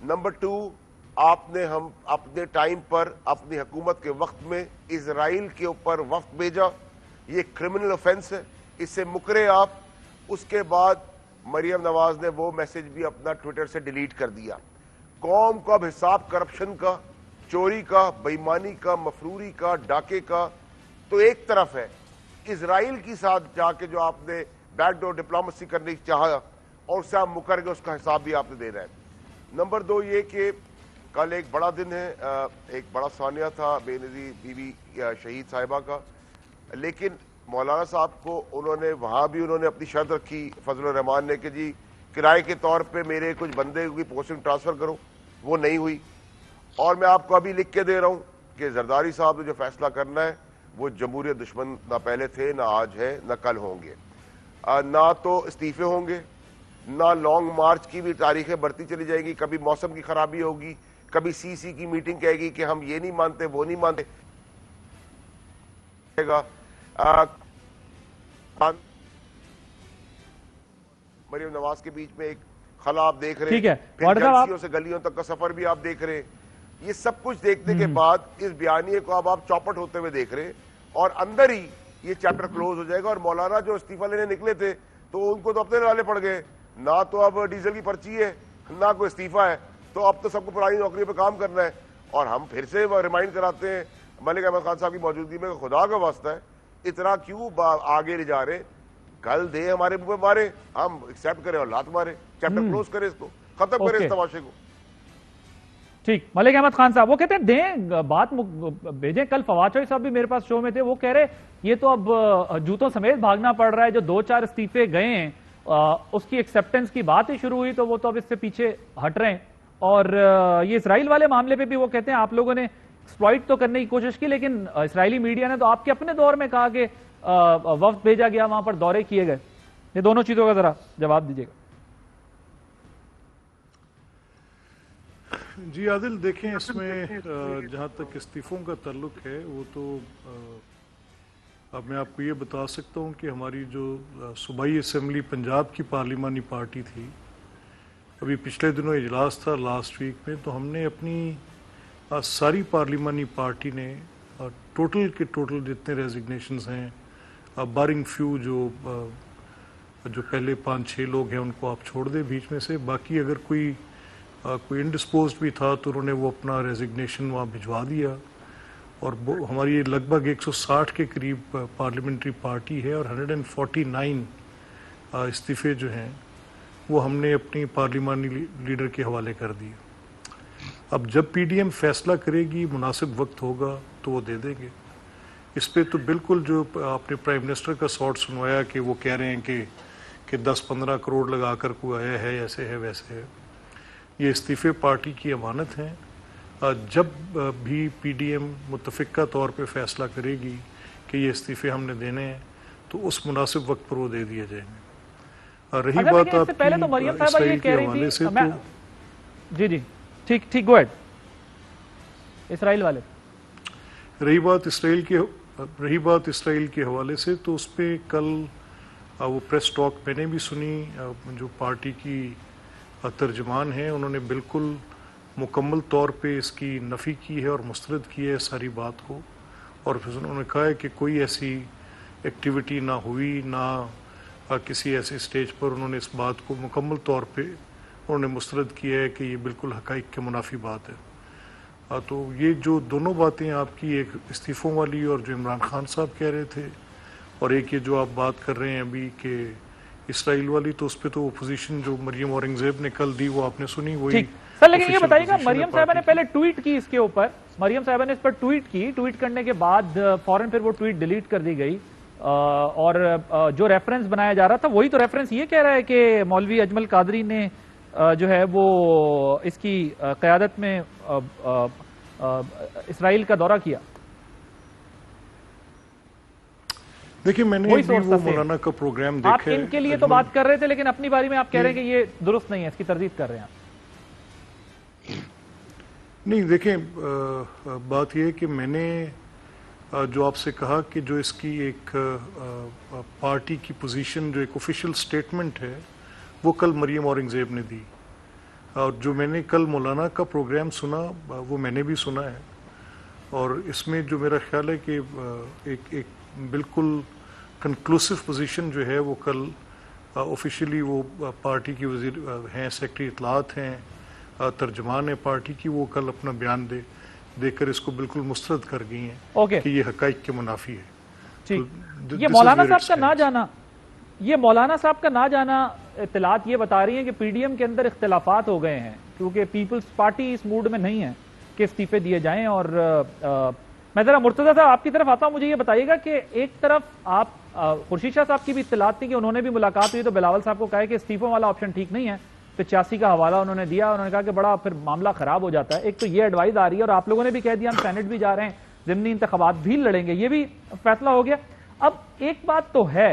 Number 2 آپ نے ہم اپنے ٹائم پر اپنی حکومت کے وقت میں اسرائیل کے اوپر وفد بھیجا، یہ کرمنل آفینس ہے، اس سے مکرے آپ۔ اس کے بعد مریم نواز نے وہ میسج بھی اپنا ٹویٹر سے ڈیلیٹ کر دیا۔ قوم کو اب حساب کرپشن کا، چوری کا، بے ایمانی کا، مفروری کا، ڈاکے کا تو ایک طرف ہے، اسرائیل کی ساتھ جا کے جو آپ نے بیک ڈور ڈپلومیسی کرنے کی چاہا اور اس سے آپ مکر گئے، اس کا حساب بھی آپ نے دینا ہے۔ نمبر 2 یہ کہ کل ایک بڑا دن ہے، ایک بڑا ثانیہ تھا بے نظیر بی بی شہید صاحبہ کا، لیکن مولانا صاحب کو وہاں بھی انہوں نے اپنی شرط رکھی فضل الرحمان نے کہ جی کرائے کے طور پہ میرے کچھ بندے کی پوسٹنگ ٹرانسفر کرو، وہ نہیں ہوئی۔ اور میں آپ کو ابھی لکھ کے دے رہا ہوں کہ زرداری صاحب نے جو فیصلہ کرنا ہے وہ جمہوریت دشمن نہ پہلے تھے، نہ آج ہے، نہ کل ہوں گے۔ نہ تو استعفے ہوں گے، نہ لانگ مارچ کی بھی تاریخیں بڑھتی چلی جائے گی، کبھی موسم کی خرابی ہوگی، کبھی سی سی کی میٹنگ کہے گی کہ ہم یہ نہیں مانتے وہ نہیں مانتے گا۔ مریم نواز کے بیچ میں ایک خلا آپ دیکھ رہے ہیں، پھر جلسیوں سے گلیوں تک کا سفر بھی آپ دیکھ رہے ہیں۔ یہ سب کچھ دیکھنے کے بعد اس بیانیے کو اب آپ چوپٹ ہوتے ہوئے دیکھ رہے ہیں اور اندر ہی یہ چیپٹر کلوز ہو جائے گا۔ اور مولانا جو استعفیٰ لینے نکلے تھے تو ان کو تو اپنے نالے پڑ گئے، نہ تو اب ڈیزل کی پرچی ہے نہ کوئی استعفیٰ ہے، تو اب تو سب کو پرانی نوکری پہ کام کرنا ہے۔ اور ہم پھر سے ریمائنڈ کراتے ہیں ملک احمد خان صاحب کی موجودگی میں، خدا کا واسطہ ہے اتنا کیوں آگے لے جا رہے؟ کل دے ہمارے منہ پہ مارے، ہم ایکسیپٹ کریں اور لات مارے، چیپٹر کلوز کریں، اس کو ختم کریں اس تماشے کو۔ ٹھیک، ملک احمد خان صاحب وہ کہتے ہیں دیں بات بھیجیں۔ کل فواد چوہدری صاحب بھی میرے پاس شو میں تھے، وہ کہہ رہے یہ تو اب جوتوں سمیت بھاگنا پڑ رہا ہے، جو 2-4 استعفے گئے ہیں اس کی ایکسیپٹنس کی بات ہی شروع ہوئی تو وہ تو اب اس سے پیچھے ہٹ رہے ہیں۔ اور یہ اسرائیل والے معاملے پہ بھی وہ کہتے ہیں آپ لوگوں نے ایکسپلائٹ تو کرنے کی کوشش کی، لیکن اسرائیلی میڈیا نے تو آپ کے اپنے دور میں کہا کہ وفد بھیجا گیا، وہاں پر دورے کیے گئے۔ یہ دونوں چیزوں کا ذرا جواب دیجیے گا۔ جی عادل، دیکھیں اس میں جہاں تک استعفوں کا تعلق ہے وہ تو اب میں آپ کو یہ بتا سکتا ہوں کہ ہماری جو صوبائی اسمبلی پنجاب کی پارلیمانی پارٹی تھی، ابھی پچھلے دنوں اجلاس تھا لاسٹ ویک میں، تو ہم نے اپنی ساری پارلیمانی پارٹی نے ٹوٹل کے ٹوٹل جتنے ریزگنیشنز ہیں، بارنگ فیو جو پہلے 5-6 لوگ ہیں ان کو آپ چھوڑ دیں بیچ میں سے، باقی اگر کوئی انڈسپوزڈ بھی تھا تو انہوں نے وہ اپنا ریزگنیشن وہاں بھجوا دیا۔ اور ہماری یہ لگ بھگ 160 کے قریب پارلیمنٹری پارٹی ہے اور 149 استعفے جو ہیں وہ ہم نے اپنی پارلیمانی لیڈر کے حوالے کر دیے۔ اب جب پی ڈی ایم فیصلہ کرے گی، مناسب وقت ہوگا تو وہ دے دیں گے۔ اس پہ تو بالکل جو آپ نے پرائم منسٹر کا سارٹ سنوایا کہ وہ کہہ رہے ہیں کہ 10-15 کروڑ لگا کر کوئی آیا ہے، ایسے ہے ویسے ہے، یہ استعفے پارٹی کی امانت ہیں۔ جب بھی پی ڈی ایم متفقہ طور پہ فیصلہ کرے گی کہ یہ استعفے ہم نے دینے ہیں تو اس مناسب وقت پر وہ دے دیے جائیں گے۔ رہی بات آپ کی اسرائیل کے حوالے سے تو جی ٹھیک گو ایڈ، اسرائیل والے رہی بات اسرائیل کے حوالے سے تو اس پہ کل وہ پریس ٹاک میں نے بھی سنی، جو پارٹی کی ترجمان ہیں انہوں نے بالکل مکمل طور پہ اس کی نفی کی ہے اور مسترد کی ہے ساری بات کو، اور پھر انہوں نے کہا ہے کہ کوئی ایسی ایکٹیویٹی نہ ہوئی، نہ کسی ایسے سٹیج پر انہوں نے اس بات کو مکمل طور پہ انہوں نے مسترد کیا ہے کہ یہ بالکل حقائق کے منافی بات ہے۔ تو یہ جو دونوں باتیں آپ کی، ایک استعفوں والی اور جو عمران خان صاحب کہہ رہے تھے، اور ایک یہ جو آپ بات کر رہے ہیں ابھی کہ اسرائیل والی، تو اس پہ تو اپوزیشن جو مریم اورنگزیب نے کل دی وہ آپ نے سنی، وہی سر۔ لیکن یہ بتائیے گا، مریم صاحبہ نے پہلے ٹویٹ کی اس کے اوپر، مریم صاحبہ نے اس پر ٹویٹ کرنے کے بعد فوراً پھر وہ ٹویٹ ڈیلیٹ کر دی گئی، اور جو ریفرنس بنایا جا رہا تھا وہی تو ریفرنس یہ کہہ رہا ہے کہ مولوی اجمل قادری نے جو ہے وہ اس کی قیادت میں اسرائیل کا دورہ کیا۔ دیکھیں میں نے وہ مولانا کا پروگرام دیکھا ہے، آپ ان کے لیے تو بات کر رہے تھے لیکن اپنی باری میں آپ کہہ رہے ہیں کہ یہ درست نہیں ہے، اس کی تردید کر رہے ہیں آپ۔ نہیں دیکھیں، بات یہ ہے کہ میں نے جو آپ سے کہا کہ جو اس کی ایک پارٹی کی پوزیشن، جو ایک آفیشیل سٹیٹمنٹ ہے، وہ کل مریم اورنگزیب نے دی، اور جو میں نے کل مولانا کا پروگرام سنا وہ میں نے بھی سنا ہے، اور اس میں جو میرا خیال ہے کہ ایک بالکل کنکلوسیو پوزیشن جو ہے وہ کل آفیشیلی وہ پارٹی کی وزیر ہیں، سیکرٹری اطلاعات ہیں، ترجمان ہے پارٹی کی، وہ کل اپنا بیان دے کر اس کو بالکل مسترد کر گئی ہیں کہ یہ حقائق کے منافی ہے۔ یہ مولانا صاحب کا نہ جانا، یہ مولانا صاحب کا نہ جانا اطلاعات یہ بتا رہی ہیں کہ پی ڈی ایم کے اندر اختلافات ہو گئے ہیں، کیونکہ پیپلز پارٹی اس موڈ میں نہیں ہے کہ استعفے دیے جائیں۔ اور میں ذرا مرتضیٰ صاحب آپ کی طرف آتا ہوں، مجھے یہ بتائیے گا کہ ایک طرف آپ خورشید شاہ صاحب کی بھی اطلاعات تھی کہ انہوں نے بھی ملاقات ہوئی تو بلاول صاحب کو کہا کہ استعفوں والا آپشن ٹھیک نہیں ہے، 85 کا حوالہ انہوں نے دیا، انہوں نے کہا کہ بڑا پھر معاملہ خراب ہو جاتا ہے۔ ایک تو یہ ایڈوائز آ رہی ہے، اور آپ لوگوں نے بھی کہہ دیا ہم سینٹ بھی جا رہے ہیں، ضمنی انتخابات بھی لڑیں گے، یہ بھی فیصلہ ہو گیا۔ اب ایک بات تو ہے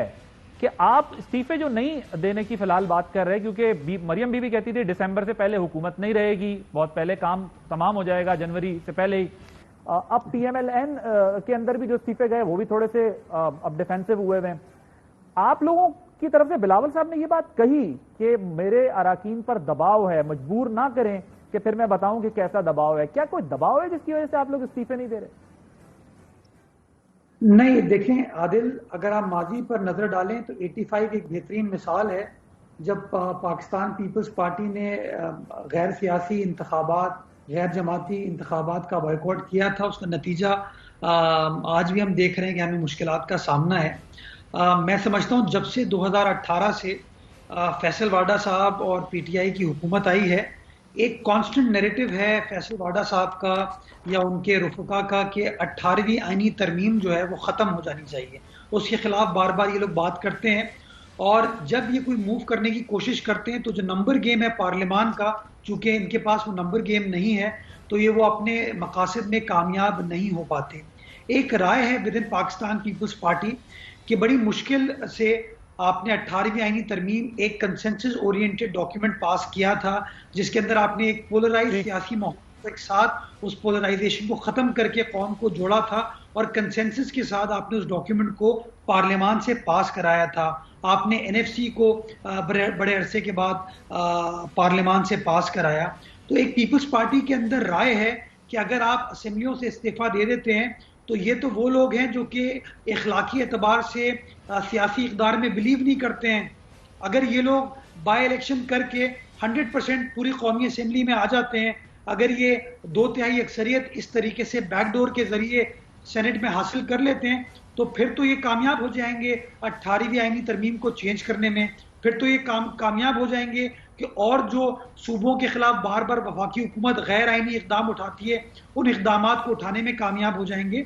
کہ آپ استعفے جو نہیں دینے کی فی الحال بات کر رہے ہیں، کیونکہ مریم بھی کہتی تھی دسمبر سے پہلے حکومت نہیں رہے گی، بہت پہلے کام تمام ہو جائے گا جنوری سے پہلے ہی۔ اب پی ایم ایل این کے اندر بھی جو استعفے گئے وہ بھی تھوڑے سے اب ڈیفینسو ہوئے ہوئے ہیں۔ آپ لوگوں کی طرف سے بلاول صاحب نے یہ بات کہی کہ میرے اراکین پر دباؤ ہے، مجبور نہ کریں کہ پھر میں بتاؤں کہ کیسا دباؤ ہے۔ کیا کوئی دباؤ ہے جس کی وجہ سے آپ لوگ استعفے نہیں دے رہے؟ نہیں، دیکھیں عادل، اگر آپ ماضی پر نظر ڈالیں تو 85 ایک بہترین مثال ہے، جب پاکستان پیپلز پارٹی نے غیر سیاسی انتخابات، غیر جماعتی انتخابات کا بائیکاٹ کیا تھا، اس کا نتیجہ آج بھی ہم دیکھ رہے ہیں کہ ہمیں مشکلات کا سامنا ہے۔ میں سمجھتا ہوں جب سے 2018 سے فیصل واڈا صاحب اور پی ٹی آئی کی حکومت آئی ہے، ایک کانسٹنٹ نیریٹو ہے فیصل واڈا صاحب کا یا ان کے رفقا کا کہ 18ویں آئینی ترمیم جو ہے وہ ختم ہو جانی چاہیے، اس کے خلاف بار بار یہ لوگ بات کرتے ہیں، اور جب یہ کوئی موو کرنے کی کوشش کرتے ہیں تو جو نمبر گیم ہے پارلیمان کا، چونکہ ان کے پاس وہ نمبر گیم نہیں ہے تو یہ وہ اپنے مقاصد میں کامیاب نہیں ہو پاتے۔ ایک رائے ہے ود ان پاکستان پیپلز پارٹی کہ بڑی مشکل سے آپ نے 18ویں آئینی ترمیم ایک کنسنسس اورینٹڈ ڈاکیومنٹ پاس کیا تھا، جس کے اندر آپ نے ایک پولرائز سیاسی ماحول کے ساتھ اس پولرائزیشن کو ختم کر کے قوم کو جوڑا تھا، اور کنسنسس کے ساتھ آپ نے اس ڈاکیومنٹ کو پارلیمان سے پاس کرایا تھا۔ آپ نے این ایف سی کو بڑے عرصے کے بعد پارلیمان سے پاس کرایا۔ تو ایک پیپلز پارٹی کے اندر رائے ہے کہ اگر آپ اسمبلیوں سے استعفیٰ دے دیتے ہیں تو یہ تو وہ لوگ ہیں جو کہ اخلاقی اعتبار سے سیاسی اقدار میں بلیو نہیں کرتے ہیں۔ اگر یہ لوگ بائی الیکشن کر کے 100% پوری قومی اسمبلی میں آ جاتے ہیں، اگر یہ 2/3 اکثریت اس طریقے سے بیک ڈور کے ذریعے سینٹ میں حاصل کر لیتے ہیں تو پھر تو یہ کامیاب ہو جائیں گے 18ویں آئینی ترمیم کو چینج کرنے میں، پھر تو یہ کامیاب ہو جائیں گے کہ اور جو صوبوں کے خلاف بار بار وفاقی حکومت غیر آئینی اقدام اٹھاتی ہے ان اقدامات کو اٹھانے میں کامیاب ہو جائیں گے۔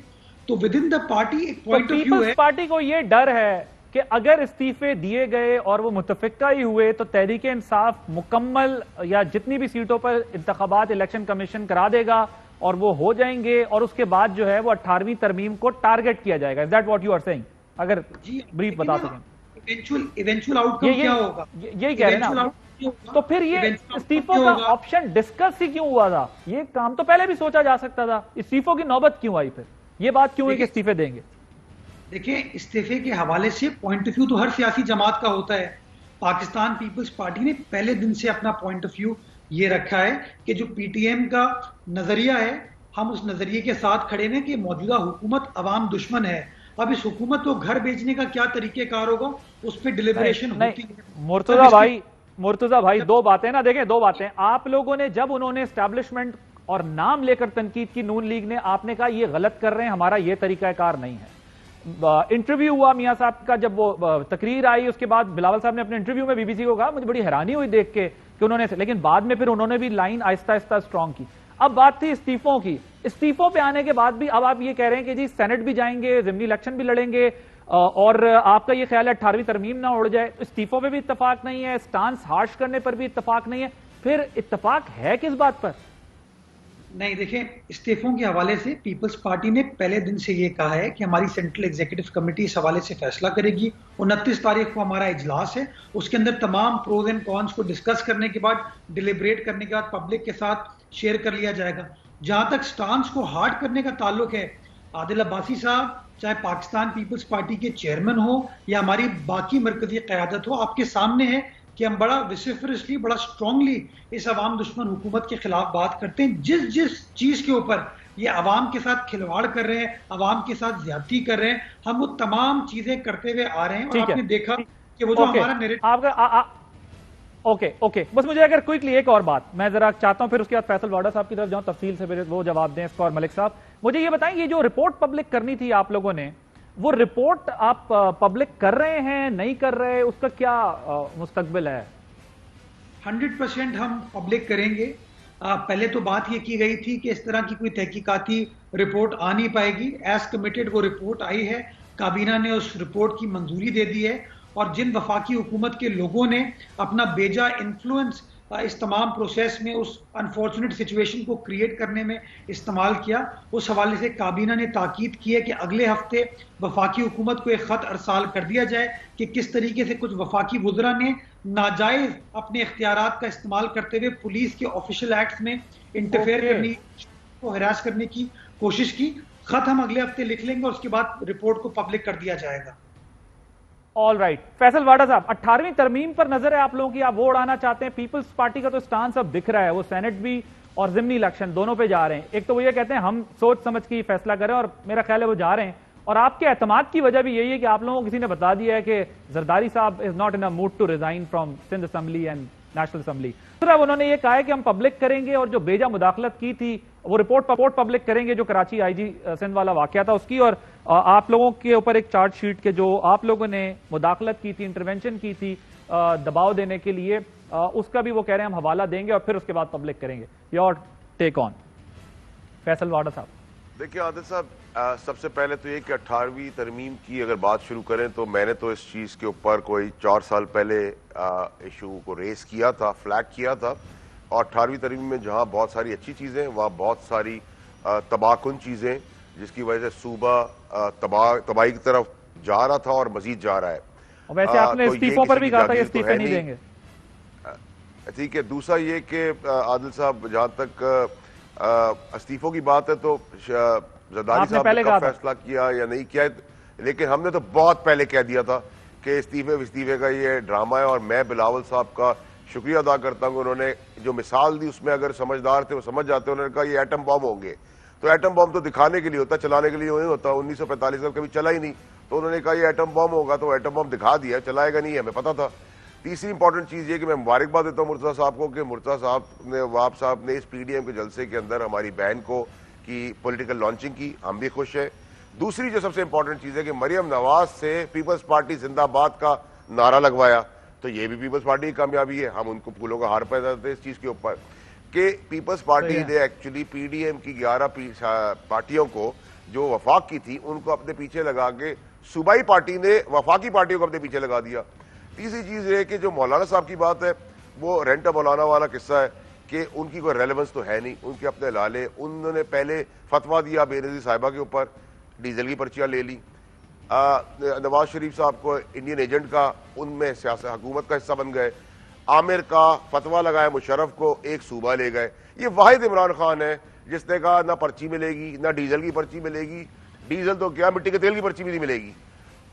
تو ود ان دا پارٹی ایک پوائنٹ آف ویو ہے، پیپلز پارٹی کو یہ ڈر ہے کہ اگر استعفے دیے گئے اور وہ متفقہ ہی ہوئے تو تحریک انصاف مکمل یا جتنی بھی سیٹوں پر انتخابات الیکشن کمیشن کرا دے گا اور وہ ہو جائیں گے، اور اس کے بعد جو ہے وہ 18ویں ترمیم کو ٹارگٹ کیا جائے گا۔ Is that what you are saying؟ اگر بریف بتا سکیں ایونچول آؤٹ کم کیا ہوگا، یہی کہہ رہے ہیں نا۔ تو پھر یہ استعفوں کا آپشن ڈسکس ہی کیوں ہوا تھا؟ یہ کام تو پہلے بھی سوچا جا سکتا تھا، استعفوں کی نوبت کیوں آئی؟ پھر یہ بات کیوں ہے کہ استعفے دیں گے؟ دیکھیں، استعفے کے حوالے سے پوائنٹ آف ویو تو ہر سیاسی جماعت کا ہوتا ہے۔ پاکستان پیپلز پارٹی نے پہلے دن سے اپنا پوائنٹ آف ویو یہ رکھا ہے کہ جو پی ٹی ایم کا نظریہ ہے ہم اس نظریے کے ساتھ کھڑے ہیں کہ موجودہ حکومت عوام دشمن ہے۔ اب اس حکومت کو گھر بیچنے کا کیا طریقہ کار ہوگا اس پہ ڈیلیبریشن ہوتی ہے۔ مرتضیٰ بھائی دو باتیں نا، دیکھیں دو باتیں، آپ لوگوں نے جب انہوں نے اسٹیبلشمنٹ اور نام لے کر تنقید کی نون لیگ نے، آپ نے کہا یہ غلط کر رہے ہیں، ہمارا یہ طریقہ کار نہیں ہے۔ انٹرویو ہوا میاں صاحب کا، جب وہ تقریر آئی اس کے بعد بلاول صاحب نے اپنے انٹرویو میں بی بی سی کو کہا، مجھے بڑی حیرانی ہوئی دیکھ کے کہ انہوں نے، لیکن بعد میں پھر انہوں نے بھی لائن آہستہ آہستہ اسٹرانگ کی۔ اب بات تھی استعفوں کی، استعفوں پہ آنے کے بعد بھی اب آپ یہ کہہ رہے ہیں کہ جی سینٹ بھی جائیں گے، ضمنی الیکشن بھی لڑیں گے، اور آپ کا یہ خیال ہے 18ویں ترمیم نہ اڑ جائے۔ استعفوں پہ بھی اتفاق نہیں ہے، سٹانس ہارش کرنے پر بھی اتفاق نہیں ہے، پھر اتفاق ہے کس بات پر؟ نہیں، دیکھیں، استعفوں کے حوالے سے پیپلز پارٹی نے پہلے دن سے یہ کہا ہے کہ ہماری سینٹرل ایگزیکٹو کمیٹی اس حوالے سے فیصلہ کرے گی۔ 29 تاریخ کو ہمارا اجلاس ہے، اس کے اندر تمام پروز اینڈ کونس کو ڈسکس کرنے کے بعد، ڈیلیبریٹ کرنے کے بعد پبلک کے ساتھ شیئر کر لیا جائے گا۔ جہاں تک سٹانس کو ہارڈ کرنے کا تعلق ہے، عادل عباسی صاحب چاہے پاکستان پیپلز پارٹی کے چیئرمین ہو یا ہماری باقی مرکزی قیادت ہو، آپ کے سامنے ہے کہ ہم بڑا وسیفرسلی بڑا اسٹرانگلی اس عوام دشمن حکومت کے خلاف بات کرتے ہیں. جس چیز کے اوپر یہ عوام کے ساتھ کھلواڑ کر رہے ہیں, عوام کے ساتھ زیادتی کر رہے ہیں, ہم وہ تمام چیزیں کرتے ہوئے آ رہے ہیں. اور آپ نے دیکھا کہ وہ جو ہمارا نیریٹو. اوکے بس مجھے اگر کوئکلی ایک اور بات میں ذرا چاہتا ہوں, پھر اس کے بعد فیصل واڈا صاحب کی طرف جاؤں, تفصیل سے پھر وہ جواب دیں اس کا. اور ملک صاحب مجھے یہ بتائیں, یہ جو رپورٹ پبلک کرنی تھی آپ لوگوں نے, وہ رپورٹ آپ پبلک کر رہے ہیں نہیں کر رہے, اس کا کیا مستقبل ہے؟ 100% ہم پبلک کریں گے. پہلے تو بات یہ کی گئی تھی کہ اس طرح کی کوئی تحقیقاتی رپورٹ آ نہیں پائے گی. ایز کمیٹڈ وہ رپورٹ آئی ہے, کابینہ نے اس رپورٹ کی منظوری دے دی ہے, اور جن وفاقی حکومت کے لوگوں نے اپنا بیجا انفلوئنس اس تمام پروسیس میں, اس انفارچونیٹ سچویشن کو کریٹ کرنے میں استعمال کیا, اس حوالے سے کابینہ نے تاکید کی ہے کہ اگلے ہفتے وفاقی حکومت کو ایک خط ارسال کر دیا جائے کہ کس طریقے سے کچھ وفاقی وزراء نے ناجائز اپنے اختیارات کا استعمال کرتے ہوئے پولیس کے آفیشل ایکٹس میں انٹرفیئر کرنے کو ہراس کرنے کی کوشش کی. خط ہم اگلے ہفتے لکھ لیں گے اور اس کے بعد رپورٹ کو پبلک کر دیا جائے گا. All right. فیصل واڈا صاحب, 18ویں ترمیم پر نظر ہے آپ لوگوں کی, آپ وہ اڑانا چاہتے ہیں. پیپلز پارٹی کا تو سٹانس اب دکھ رہا ہے, وہ سینٹ بھی اور ضمنی الیکشن دونوں پہ جا رہے ہیں. ایک تو وہ یہ کہتے ہیں ہم سوچ سمجھ کے فیصلہ کریں, اور میرا خیال ہے وہ جا رہے ہیں. اور آپ کے اعتماد کی وجہ بھی یہی ہے کہ آپ لوگوں کو کسی نے بتا دیا ہے کہ زرداری صاحب is not in a mood to resign from Sindh assembly and national assembly. اب انہوں نے یہ کہا ہے کہ ہم پبلک کریں گے, اور جو بیجا مداخلت کی تھی وہ رپورٹ پبلک کریں گے, جو کراچی آئی جی سندھ والا واقعہ تھا اس کی, اور آپ لوگوں کے اوپر ایک چارج شیٹ کے جو آپ لوگوں نے مداخلت کی تھی, انٹرونشن کی تھی دباؤ دینے کے لیے, اس کا بھی وہ کہہ رہے ہیں ہم حوالہ دیں گے اور پھر اس کے بعد پبلک کریں گے. یور ٹیک آن فیصل واڈا صاحب. دیکھیں عادل صاحب, سب سے پہلے تو یہ کہ 18ویں ترمیم کی اگر بات شروع کریں تو میں نے تو اس چیز کے اوپر کوئی 4 سال پہلے ایشو کو ریز کیا تھا, فلیگ کیا تھا. اور 18ویں ترمیم میں جہاں بہت ساری اچھی چیزیں, وہاں بہت ساری تباہ کن چیزیں, جس کی وجہ سے صوبہ تباہی کی طرف جا رہا تھا اور مزید جا رہا ہے. ویسے آپ نے استعفوں پر بھی کہا تھا کہ استعفے نہیں دیں گے. ٹھیک ہے. دوسرا یہ کہ عادل صاحب, جہاں تک استعفوں کی بات ہے تو زرداری صاحب نے کب فیصلہ کیا یا نہیں کیا, لیکن ہم نے تو بہت پہلے کہہ دیا تھا کہ استعفے کا یہ ڈرامہ ہے. اور میں بلاول صاحب کا شکریہ ادا کرتا ہوں کہ انہوں نے جو مثال دی اس میں اگر سمجھدار تھے وہ سمجھ جاتے. انہوں نے کہا یہ ایٹم بم ہوں گے, تو ایٹم بم تو دکھانے کے لیے ہوتا, چلانے کے لیے نہیں ہوتا. 1945 میں کبھی چلا ہی نہیں, تو انہوں نے کہا یہ ایٹم بم ہوگا, تو ایٹم بم دکھا دیا, چلائے گا نہیں, ہمیں پتا تھا. تیسری امپورٹنٹ چیز یہ کہ میں مبارکباد دیتا ہوں مرتضیٰ صاحب کو کہ مرتضیٰ صاحب نے, وہاب صاحب نے اس پی ڈی ایم کے جلسے کے اندر ہماری بہن کو کی پولیٹیکل لانچنگ کی, ہم بھی خوش ہیں. دوسری جو سب سے امپورٹنٹ چیز ہے کہ مریم نواز سے پیپلز پارٹی زندہ باد کا نعرہ لگوایا, تو یہ بھی پیپلز پارٹی کی کامیابی ہے. ہم ان کو پھولوں کا ہار پیدا کرتے ہیں اس چیز کے اوپر کہ پیپلز پارٹی نے ایکچولی پی ڈی ایم کی 11 پارٹیوں کو جو وفاق کی تھی ان کو اپنے پیچھے لگا کے صوبائی پارٹی نے وفاقی پارٹیوں کو اپنے پیچھے لگا دیا. تیسری چیز یہ کہ جو مولانا صاحب کی بات ہے وہ رینٹ مولانا والا قصہ ہے کہ ان کی کوئی ریلیونس تو ہے نہیں, ان کے اپنے لالے. انہوں نے پہلے فتویٰ دیا بے نظیر صاحبہ کے اوپر, ڈیزل کی پرچیاں لے لی. نواز شریف صاحب کو انڈین ایجنٹ کا ان میں سیاست حکومت کا حصہ بن گئے. عامر کا فتویٰ لگایا مشرف کو, ایک صوبہ لے گئے. یہ واحد عمران خان ہے جس نے کہا نہ پرچی ملے گی نہ ڈیزل کی پرچی ملے گی. ڈیزل تو کیا, مٹی کے تیل کی پرچی بھی نہیں ملے گی.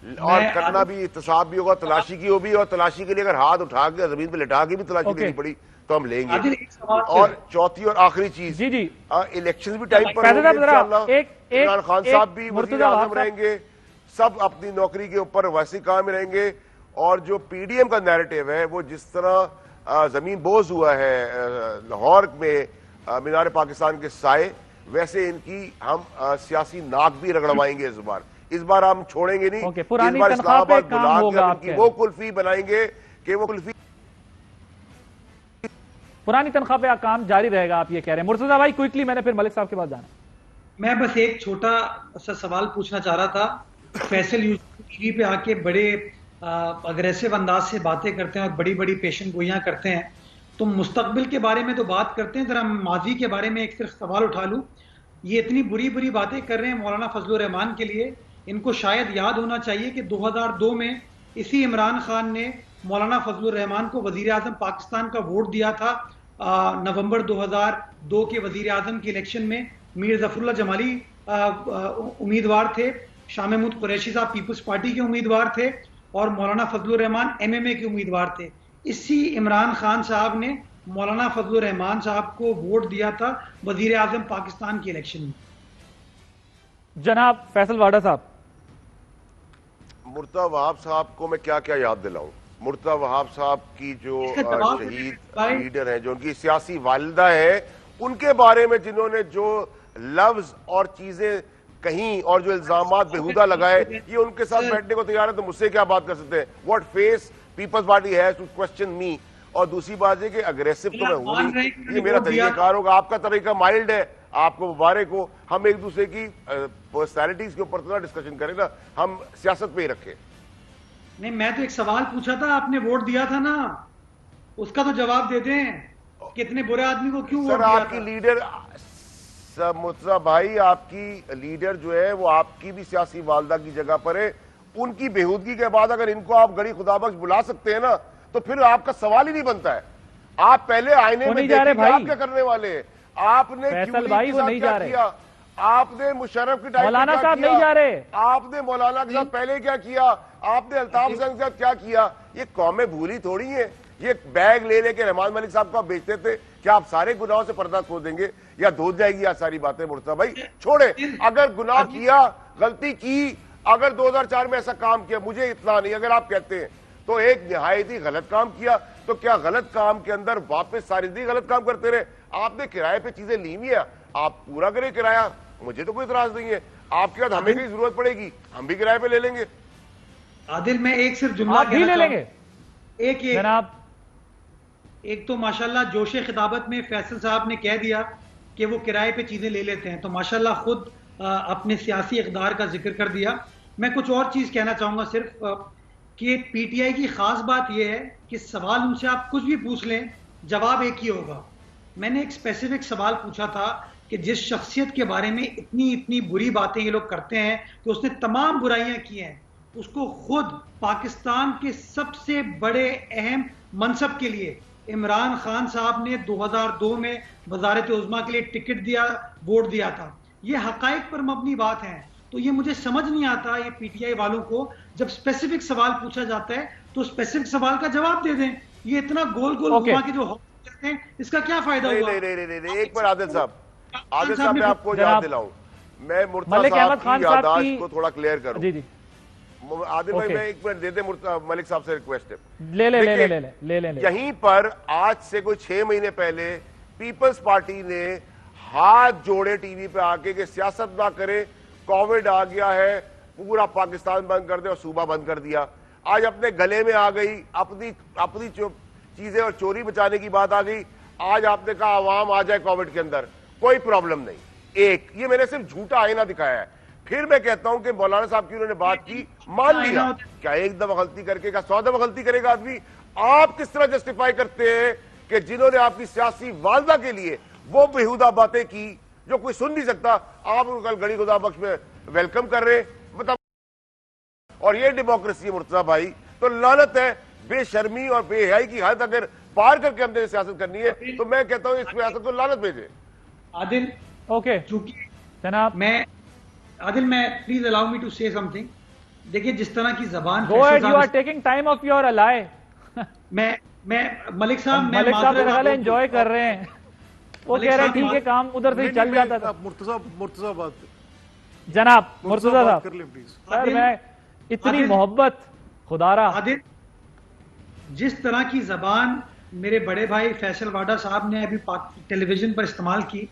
اور کرنا بھی احتساب بھی ہوگا, تلاشی کی ہوگی, اور تلاشی کے لیے اگر ہاتھ اٹھا کے زمین پہ لٹا کے بھی تلاشی دینی پڑی تو ہم لیں گے. اور چوتھی اور آخری چیز, الیکشن بھی ٹائم پر ہوں گے انشاءاللہ. عمران خان صاحب بھی وزیر اعظم رہیں گے, سب اپنی نوکری کے اوپر ویسے کام رہیں گے. اور جو پی ڈی ایم کا نیریٹو ہے وہ جس طرح زمین بوز ہوا ہے لاہور میں مینار پاکستان کے سائے, ویسے ان کی ہم سیاسی ناک بھی رگڑوائیں گے. اس بار ہم چھوڑیں گے نہیں. اس بار اسلام آباد بلا کے ان کی وہ کلفی بنائیں گے کہ وہ کلفی پرانی تنخواہ پہ کام جاری رہے گا, آپ یہ کہہ رہے ہیں. مرتضیٰ بھائی کوئکلی, میں نے پھر ملک صاحب کے بعد جانا. میں بس ایک چھوٹا سا سوال پوچھنا چاہ رہا تھا. فیصل ٹی وی پہ آ کے بڑے اگریسو انداز سے باتیں کرتے ہیں اور بڑی بڑی پیشن گوئیاں کرتے ہیں. تم مستقبل کے بارے میں تو بات کرتے ہیں, ذرا ماضی کے بارے میں ایک صرف سوال اٹھا لوں. یہ اتنی بری بری باتیں کر رہے ہیں مولانا فضل الرحمان کے لیے, ان کو شاید یاد ہونا چاہیے کہ 2002 میں اسی عمران خان نے مولانا فضل الرحمان کو وزیر اعظم پاکستان کا ووٹ دیا تھا. نومبر 2002 کے وزیر اعظم کی الیکشن میں میر ظفر اللہ جمالی امیدوار تھے, شاہ محمود قریشی صاحب پیپلز پارٹی کے امیدوار تھے, اور مولانا فضل الرحمان ایم ایم اے کے امیدوار تھے. اسی عمران خان صاحب نے مولانا فضل الرحمان صاحب کو ووٹ دیا تھا وزیر اعظم پاکستان کی الیکشن میں. جناب فیصل واڈا صاحب. مرتضی وہاب صاحب کو میں کیا کیا یاد دلاؤں. مرتضی وہاب صاحب کی جو شہید لیڈر ہیں, جو ان کی سیاسی والدہ ہے, ان کے بارے میں جنہوں نے جو لفظ اور چیزیں کہیں اور جو الزامات بہودہ لگائے, یہ ان کے ساتھ بیٹھنے کو تیار ہے تو مجھ سے کیا بات کر سکتے ہیں. What face Peoples Party has to question me. اور دوسری بات یہ کہ اگریسو تو میں ہوں نہیں, یہ میرا طریقہ کار ہوگا. آپ کا طریقہ مائلڈ ہے, آپ کو مبارک ہو. ہم ایک دوسرے کی پرسنالٹیز کے اوپر تو ڈسکشن کریں نا, ہم سیاست پہ ہی رکھیں. نہیں, میں تو ایک سوال پوچھا تھا, آپ نے ووٹ دیا تھا نا, اس کا تو جواب دے دیں کہ اتنے برے آدمی کو کیوں ووٹ دیا تھا. آپ کی لیڈر مرتضی بھائی, آپ کی لیڈر جو ہے وہ آپ کی بھی سیاسی والدہ کی جگہ پر ہے. ان کی بےہودگی کے بعد اگر ان کو آپ گڑی خدا بخش بلا سکتے ہیں نا, تو پھر آپ کا سوال ہی نہیں بنتا ہے. آپ پہلے آئینے میں دیکھیں کہ آپ کیا کرنے والے ہیں. آپ نے کیا کیا, آپ نے مشرف کی ٹائم مولانا صاحب نہیں جا رہے, آپ نے مولانا کے ساتھ پہلے کیا کیا, آپ نے الطاف حسین کے ساتھ کیا کیا. یہ قومیں بھولی تھوڑی ہیں. یہ بیگ لے لے کے رحمان ملک صاحب کو آپ بیچتے تھے, کیا آپ سارے گناہوں سے پردہ کھول دیں گے یا دھو جائے گی یہ ساری باتیں. مرتضی بھائی چھوڑے, اگر گناہ کیا, غلطی کی, اگر 2004 میں ایسا کام کیا, مجھے اطلاع نہیں, اگر آپ کہتے ہیں تو ایک نہایت ہی غلط کام کیا, تو کیا غلط کام کے اندر واپس ساری زندگی غلط کام کرتے رہے. آپ نے کرائے پہ چیزیں لی ہوئی ہیں, آپ پورا کریں کرایہ, مجھے تو کوئی اعتراض نہیں ہے. آپ کے بعد ہمیں کی ضرورت پڑے گی, ہم بھی کرائے پہ لے لیں گے. عادل, میں ایک صرف جملہ بھی لے لیں گے. ایک جناب, ایک تو ماشاءاللہ جوش خطابت میں فیصل صاحب نے کہہ دیا کہ وہ کرائے پہ چیزیں لے لیتے ہیں, تو ماشاءاللہ خود اپنے سیاسی اقدار کا ذکر کر دیا. میں کچھ اور چیز کہنا چاہوں گا صرف, کہ پی ٹی آئی کی خاص بات یہ ہے کہ سوال ان سے آپ کچھ بھی پوچھ لیں, جواب ایک ہی ہوگا. میں نے ایک اسپیسیفک سوال پوچھا تھا کہ جس شخصیت کے بارے میں اتنی بری باتیں یہ لوگ کرتے ہیں کہ اس نے تمام برائیاں کی ہیں, اس کو خود پاکستان کے سب سے بڑے اہم منصب کے لیے عمران خان صاحب نے 2002 میں وزارت عظمیٰ کے لیے ٹکٹ دیا, ووٹ دیا تھا. یہ حقائق پر مبنی بات ہے. تو یہ مجھے سمجھ نہیں آتا یہ پی ٹی آئی والوں کو, جب اسپیسیفک سوال پوچھا جاتا ہے تو اسپیسیفک سوال کا جواب دے دیں. یہ اتنا گول گھما کے جو کرتے ہیں, اس کا کیا فائدہ ہوا؟ نہیں, ایک بار عادل صاحب میں آپ کو یاد دلاؤں, میں مرتضی صاحب کی یادداشت کو تھوڑا کلیئر کروں. جی جی عادل بھائی, میں ایک منٹ دے دیں, ملک صاحب سے ریکویسٹ ہے. لے. یہیں پر آج سے کوئی 6 مہینے پہلے پیپلز پارٹی نے ہاتھ جوڑے ٹی وی پہ آ کے کہ سیاست نہ کرے, کووڈ آ گیا ہے, پورا پاکستان بند کر دے, اور صوبہ بند کر دیا. آج اپنے گلے میں آ گئی, اپنی چیزیں اور چوری بچانے کی بات آ گئی. آج آپ نے کہا عوام آ جائے کووڈ کے اندر, کوئی پرابلم نہیں. ایک یہ میں نے صرف جھوٹا آئینہ دکھایا ہے. پھر میں کہتا ہوں کہ مولانا صاحب کی انہوں نے بات کی, مان لیا, کیا ایک دفعہ غلطی کر کے 100 دفعہ غلطی کرے گا آدمی؟ آپ کس طرح جسٹیفائی کرتے ہیں کہ جنہوں نے آپ کی سیاسی والدہ کے لیے وہ بےہودہ باتیں کی جو کوئی سن نہیں سکتا, آپ ان کو کل گڑی خدا بخش میں ویلکم کر رہے ہیں؟ اور یہ ڈیموکریسی ہے مرتضی بھائی, تو لعنت ہے. بے شرمی اور بے حیائی کی حد اگر پار کر کے ہم نے سیاست کرنی ہے تو میں کہتا ہوں اس سیاست کو لعنت بھیجے. عادل, اوکے جناب, عادل میں پلیز الاؤ می ٹو سے سم تھنگ. دیکھیے جس طرح کی زبان go at, you are taking time of your ally. میں ملک صاحب انجوائے کر رہے ہیں, وہ کہہ رہے ٹھیک ہے کام ادھر سے چل جاتا تھا. مرتضی بات جناب مرتضی صاحب کر لیں پلیز. سر میں اتنی محبت خدا را. عادل, جس طرح کی زبان میرے بڑے بھائی فیصل واڈا صاحب نے ابھی ٹیلی ویژن پر استعمال کی,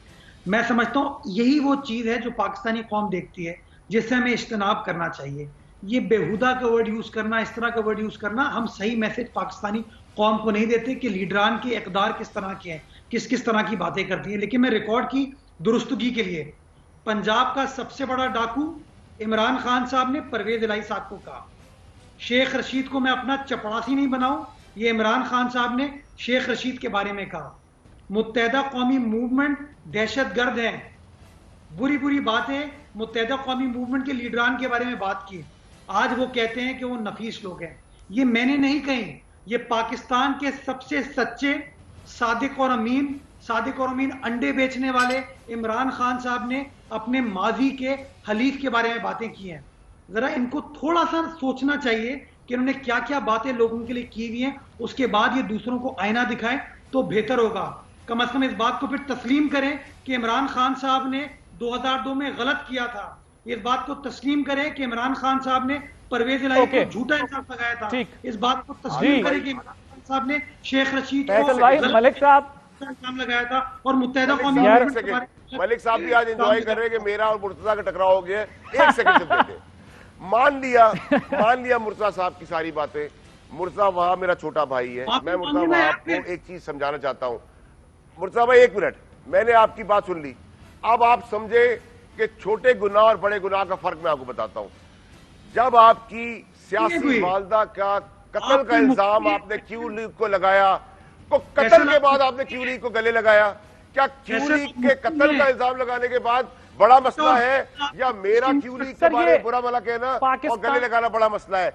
میں سمجھتا ہوں یہی وہ چیز ہے جو پاکستانی قوم دیکھتی ہے, جس سے ہمیں اجتناب کرنا چاہیے. یہ بےہودہ کا ورڈ یوز کرنا, اس طرح کا ورڈ یوز کرنا, ہم صحیح میسج پاکستانی قوم کو نہیں دیتے کہ لیڈران کے اقدار کس طرح کے ہیں, کس طرح کی باتیں کرتی ہیں. لیکن میں ریکارڈ کی درستگی کے لیے, پنجاب کا سب سے بڑا ڈاکو عمران خان صاحب نے پرویز الہی صاحب کو کہا. شیخ رشید کو میں اپنا چپڑاسی نہیں بناؤں, یہ عمران خان صاحب نے شیخ رشید کے بارے میں کہا. متحدہ قومی موومنٹ دہشت گرد ہے, بری باتیں متحدہ قومی موومنٹ کے لیڈران کے بارے میں بات کی. آج وہ کہتے ہیں کہ وہ نفیس لوگ ہیں. یہ میں نے نہیں کہیں, یہ پاکستان کے سب سے سچے صادق اور امین انڈے بیچنے والے عمران خان صاحب نے اپنے ماضی کے حلیف کے بارے میں باتیں کی ہیں. ذرا ان کو تھوڑا سا سوچنا چاہیے کہ انہوں نے کیا کیا باتیں لوگوں کے لیے کی ہوئی ہیں, اس کے بعد یہ دوسروں کو آئینہ دکھائیں تو بہتر ہوگا. کم از کم اس بات کو پھر تسلیم کریں کہ عمران خان صاحب نے 2002 میں غلط کیا تھا. اس بات کو تسلیم کریں کہ عمران خان صاحب نے پرویز الہی کو جھوٹا الزام لگایا تھا. اس بات کو تسلیم کریں کہ عمران خان صاحب نے شیخ رشید کو ملک صاحب الزام لگایا تھا اور متحدہ قومی ملک صاحب بھی آج انجوائے کر رہے ہیں کہ میرا اور مرتضیٰ کا ٹکراؤ ہو گیا ہے. ایک سیکنڈ سے دیتے مان لیا مرتضیٰ صاحب کی ساری باتیں. مرتضیٰ وہاں میرا چھوٹا بھائی ہے, میں مرتضیٰ وہاں آپ کو ایک چیز سمجھانا چاہتا ہوں. مرتضیٰ بھائی ایک منٹ, میں نے آپ کی بات سن لی. اب آپ سمجھے کہ چھوٹے گناہ اور بڑے گناہ کا فرق میں آپ کو بتاتا ہوں. جب آپ کی سیاسی والدہ کا قتل کا الزام آپ نے کیو لیگ کو لگایا, تو قتل کے بعد آپ نے کیو لیگ کو گلے لگایا. کیا کیو لیگ کے قتل کا الزام لگانے کے بعد بڑا مسئلہ ہے, یا میرا کیو لیگ کے بارے میں برا بھلا کہنا اور گلے لگانا بڑا مسئلہ ہے؟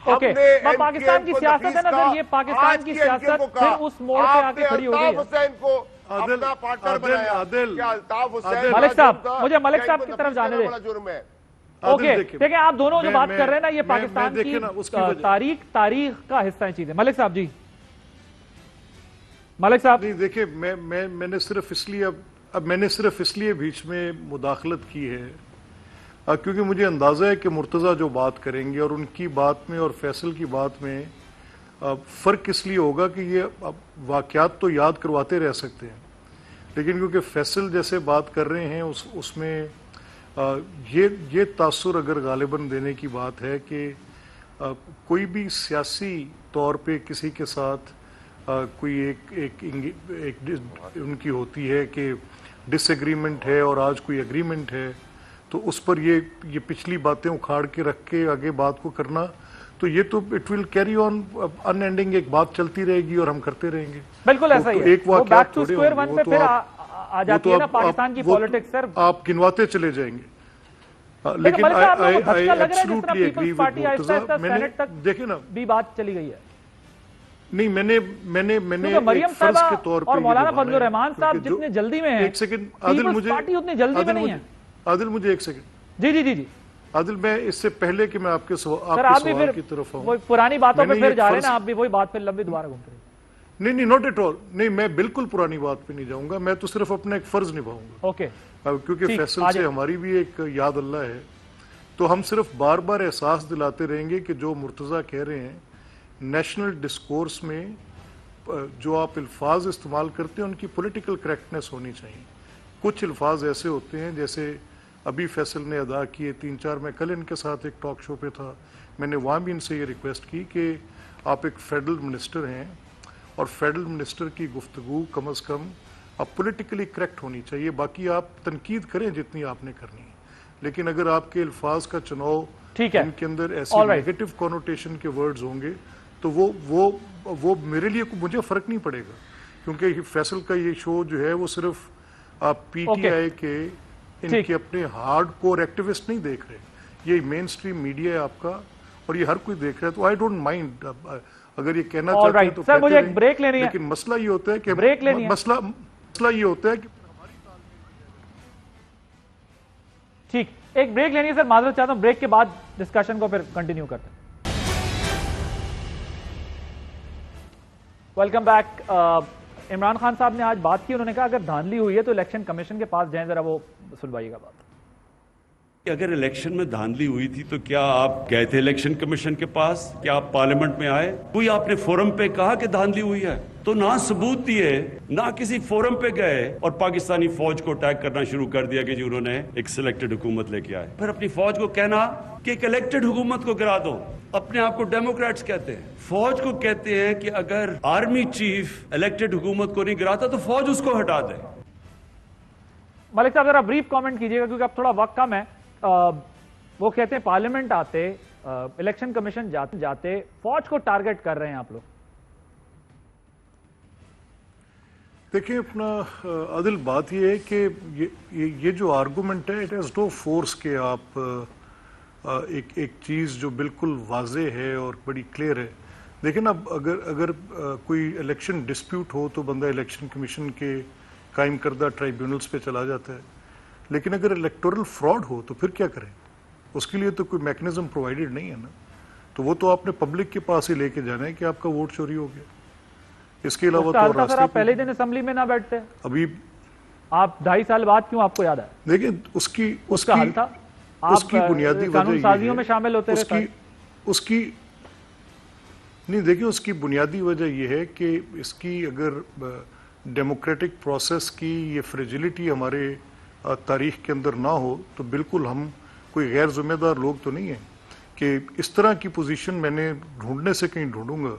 پاکستان کی سیاست ہے نا سر, یہ پاکستان کی سیاست پھر اس موڑ پہ آ کے کھڑی ہو گئی ہے. الطاف حسین کو اپنا پارٹنر بنایا. کیا الطاف حسین ملک صاحب, مجھے ملک صاحب کی طرف جانے دیں. جرم ہے. اوکے دیکھیں, آپ دونوں جو بات کر رہے ہیں نا, یہ پاکستان کی تاریخ کا حصہ ہے چیزیں. ملک صاحب جی, ملک صاحب نہیں دیکھیں, میں نے صرف اس لیے بیچ میں مداخلت کی ہے کیونکہ مجھے اندازہ ہے کہ مرتضیٰ جو بات کریں گے اور ان کی بات میں اور فیصل کی بات میں فرق اس لیے ہوگا کہ یہ واقعات تو یاد کرواتے رہ سکتے ہیں, لیکن کیونکہ فیصل جیسے بات کر رہے ہیں اس میں یہ تاثر اگر غالباً دینے کی بات ہے کہ کوئی بھی سیاسی طور پہ کسی کے ساتھ کوئی ایک ان کی ہوتی ہے کہ ڈس ایگریمنٹ ہے اور آج کوئی ایگریمنٹ ہے, تو اس پر یہ پچھلی باتیں اکھاڑ کے رکھ کے آگے بات کو کرنا, تو یہ تو it will carry on in ending, ایک بات چلتی رہے گی اور ہم کرتے رہیں گے. بالکل ایسا ہی ہے. ایک واقعات تھوڑے ہوں, پھر آ جاتی ہے نا پاکستان کی پالیٹکس. سر آپ گنواتے چلے جائیں گے, لیکن I absolutely agree with Murtaza. دیکھیں نا بھی بات چلی گئی ہے. نہیں, میں نے مریم فرض کے طور صاحبہ اور مولانا فضل الرحمان صاحب جتنے جلدی میں ہیں, ایک سیکنڈ عادل, مجھے پارٹی اتنی جلدی میں نہیں ہے. عادل مجھے ایک سیکنڈ. جی عادل, میں اس سے پہلے کہ میں آپ کے سوال کی طرف آؤں, پرانی باتوں پہ پھر جا رہے ہیں نا آپ بھی, وہی بات پھر لمبی دوبارہ گھوم رہے ہیں. نہیں, ناٹ ایٹ آل. نہیں, میں بالکل پرانی بات پہ نہیں جاؤں گا, میں تو صرف اپنا ایک فرض نبھاؤں گا. اوکے, کیونکہ فیصل سے ہماری بھی ایک یاد اللہ ہے, تو ہم صرف بار بار احساس دلاتے رہیں گے کہ جو مرتضیٰ کہہ رہے ہیں, نیشنل ڈسکورس میں جو آپ الفاظ استعمال کرتے ہیں ان کی پولیٹیکل کریکٹنس ہونی چاہیے. کچھ الفاظ ایسے ہوتے ہیں جیسے ابھی فیصل نے ادا کیے 3-4, میں کل ان کے ساتھ ایک ٹاک شو پہ تھا, میں نے وہاں بھی ان سے یہ ریکویسٹ کی کہ آپ ایک فیڈرل منسٹر ہیں اور فیڈرل منسٹر کی گفتگو کم از کم اب پولیٹیکلی کریکٹ ہونی چاہیے. باقی آپ تنقید کریں جتنی آپ نے کرنی ہے, لیکن اگر آپ کے الفاظ کا چناؤ ان کے اندر ایسے نیگیٹو کونوٹیشن کے ورڈز ہوں گے تو وہ میرے لیے مجھے فرق نہیں پڑے گا, کیونکہ فیصل کا یہ شو جو ہے وہ صرف آپ پی ٹی آئی کے ان کے اپنے ہارڈ کور ایکٹیوسٹ نہیں دیکھ رہے, یہ مین سٹریم میڈیا ہے آپ کا اور یہ ہر کوئی دیکھ رہا ہے. تو آئی ڈونٹ مائنڈ اگر یہ کہنا چاہتے ہیں تو کہتے ہیں, لیکن مسئلہ یہ ہوتا ہے کہ مسئلہ یہ ہوتا ہے کہ ٹھیک, ایک بریک لینی ہے سر, معذرت چاہتا ہوں, بریک کے بعد ڈسکشن کو پھر کنٹینیو کرتے ہیں. Welcome back. عمران خان صاحب نے آج بات کی, انہوں نے کہا اگر دھاندلی ہوئی ہے تو الیکشن کمیشن کے پاس جائیں, ذرا وہ سنوائیے گا بات. اگر الیکشن میں دھاندلی ہوئی تھی تو کیا آپ گئے تھے الیکشن کمیشن کے پاس, کیا آپ پارلیمنٹ میں آئے, کوئی آپ نے فورم پہ کہا کہ دھاندلی ہوئی ہے؟ تو نہ ثبوت دیے, نہ کسی فورم پہ گئے اور پاکستانی فوج کو اٹیک کرنا شروع کر دیا کہ جی انہوں نے ایک سلیکٹڈ حکومت لے کے آئے. پھر اپنی فوج کو کہنا کہ ایک الیکٹڈ حکومت کو گرا دو. اپنے آپ کو ڈیموکریٹس کہتے ہیں, فوج کو کہتے ہیں کہ اگر آرمی چیف الیکٹڈ حکومت کو نہیں گراتا تو فوج اس کو ہٹا دے. ملک صاحب ذرا بریف کامنٹ کیجیے گا کیونکہ اب تھوڑا وقت کم ہے. وہ کہتے ہیں پارلیمنٹ آتے, الیکشن کمیشن جاتے, فوج کو ٹارگٹ کر رہے ہیں آپ لوگ. دیکھیں اپنا عادل, بات یہ ہے کہ یہ جو آرگومنٹ ہے, اٹ ہیز نو فورس کہ آپ ایک چیز جو بالکل واضح ہے اور بڑی کلیئر ہے. دیکھیں نا, اگر کوئی الیکشن ڈسپیوٹ ہو تو بندہ الیکشن کمیشن کے قائم کردہ ٹرائیبیونلز پہ چلا جاتا ہے, لیکن اگر الیکٹورل فراڈ ہو تو پھر کیا کریں؟ اس کے لیے تو کوئی میکنزم پرووائڈڈ نہیں ہے نا. تو وہ تو آپ نے پبلک کے پاس ہی لے کے جانا ہے کہ آپ کا ووٹ چوری ہو گیا. اس کے علاوہ اس کا حل تھا سر آپ پہلے دن اسمبلی میں نہ بیٹھتے. ابھی آپ 2.5 سال بعد کیوں آپ کو یاد آیا؟ دیکھیں اس کا حل تھا آپ بنیادی قانون سازیوں میں شامل ہوتے رہے. اس کی نہیں دیکھیں اس کی بنیادی وجہ یہ ہے کہ اس کی اگر ڈیموکریٹک پروسیس کی یہ فریجلٹی ہمارے تاریخ کے اندر نہ ہو تو بالکل ہم کوئی غیر ذمہ دار لوگ تو نہیں ہیں کہ اس طرح کی پوزیشن میں نے ڈھونڈنے سے کہیں ڈھونڈوں گا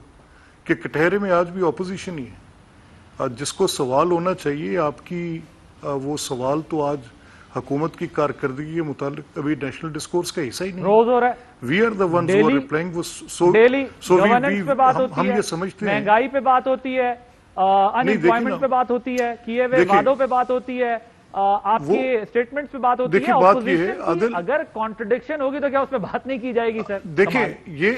کہ کٹہرے میں آج بھی اپوزیشن ہی ہے. جس کو سوال ہونا چاہیے آپ کی وہ سوال تو آج حکومت کی کارکردگی کے متعلق ابھی نیشنل ڈسکورس کا حصہ ہی نہیں. روز ہو رہا ہے. We are the ones who are replying. Daily governance پہ بات ہوتی ہم ہے, یہ سمجھتے ہیں مہنگائی پہ بات ہوتی ہے, ان امپلائمنٹ پہ بات ہوتی ہے, کیے ہوئے وعدوں پہ بات ہوتی ہے, آپ کے اسٹیٹمنٹمنٹس پہ بات ہوتی ہے. بات یہ ہے عادل, اگر کانٹرڈکشن ہوگی تو کیا اس پہ بات نہیں کی جائے گی سر؟ دیکھیں یہ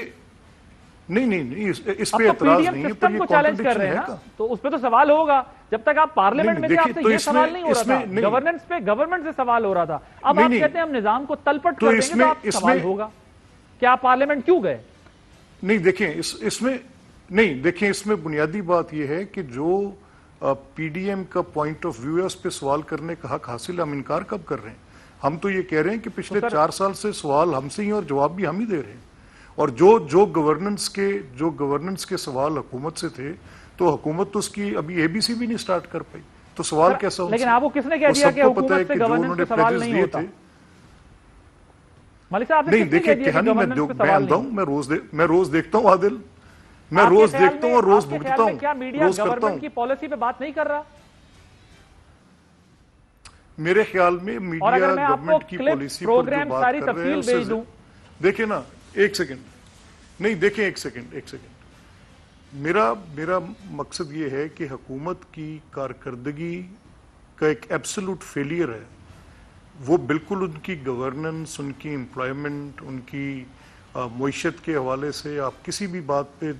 نہیں اس پہ اعتراض نہیں ہے پر یہ چیلنج کر رہے ہیں نا, تو اس پہ تو سوال ہوگا. جب تک آپ پارلیمنٹ میں تھے آپ سے یہ سوال نہیں ہو رہا تھا, گورننس پہ گورنمنٹ سے سوال ہو رہا تھا. اب آپ کہتے ہیں ہم نظام کو تلپٹ کر دیں گے تو آپ سوال ہوگا کہ آپ پارلیمنٹ کیوں گئے؟ نہیں دیکھیں اس میں بنیادی بات یہ ہے کہ جو پی ڈی ایم کا پوائنٹ آف ویو ہے اس پہ سوال کرنے کا حق حاصل. ہم انکار کب کر رہے ہیں؟ ہم تو یہ کہہ رہے ہیں کہ پچھلے 4 سال سے سوال ہم سے ہی اور جواب بھی ہم ہی دے رہے ہیں. اور جو گورننس کے سوال حکومت سے تھے تو حکومت تو اس کی ابھی ABC بھی نہیں سٹارٹ کر پائی, تو سوال کیسا ہو؟ لیکن آپ کو کس نے کہہ دیا کہ حکومت سے گورننس پہ سوال نہیں ہوتا؟ ملک صاحب آپ نے کس نے کہہ دیا کہ گورننس پہ سوال نہیں ہوتا؟ میں روز دیکھتا ہوں عادل, میں روز دیکھتا ہوں اور روز بھگتتا ہوں. کیا میڈیا گورنمنٹ کی پالیسی پہ بات نہیں کر رہا؟ میرے خیال میں میڈیا گورنمنٹ کی پالیسی پر جو بات کر رہے ہیں اسے دیکھیں نا, ایک سیکنڈ. میرا مقصد یہ ہے کہ حکومت کی کارکردگی کا ایک ایبسولوٹ فیلئر ہے. وہ بالکل ان کی گورننس, ان کی امپلائمنٹ, ان کی معیشت کے حوالے سے آپ کسی بھی بات پہ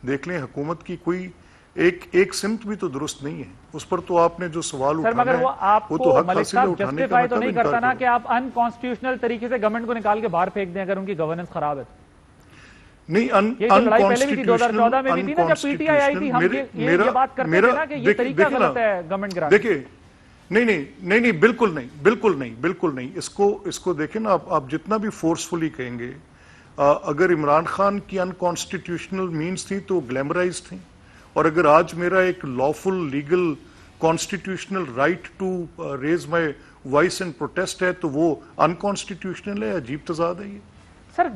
دیکھ لیں, حکومت کی کوئی ایک سمت بھی تو درست نہیں ہے. اس پر تو آپ نے جو سوال اٹھانا ہے وہ تو حق حاصل ہے اٹھانے کا. ملک صاحب تو نہیں کرتا نا کہ آپ ان کانسٹیٹیوشنل طریقے سے گورنمنٹ کو نکال کے باہر پھینک دیں اگر ان کی گورننس خراب ہے؟ نہیں, یہ لڑائی پہلے بھی تھی 2014 میں بھی تھی نا, جب PTI آئی تھی ہم یہ بات کرتے تھے نا کہ یہ طریقہ غلط ہے گورنمنٹ گرانے. دیکھیں نہیں بالکل نہیں. اس کو دیکھیں نا, آپ جتنا بھی فورسفلی کہیں گے, اگر عمران خان کی انکانسٹیٹیوشنل مینز تھی تو گلیمرائز تھیں, اور اگر آج میرا ایک lawful legal constitutional right to raise my voice and protest ہے تو وہ انکانسٹیٹیوشنل ہے. عجیب تضاد ہے یہ سر.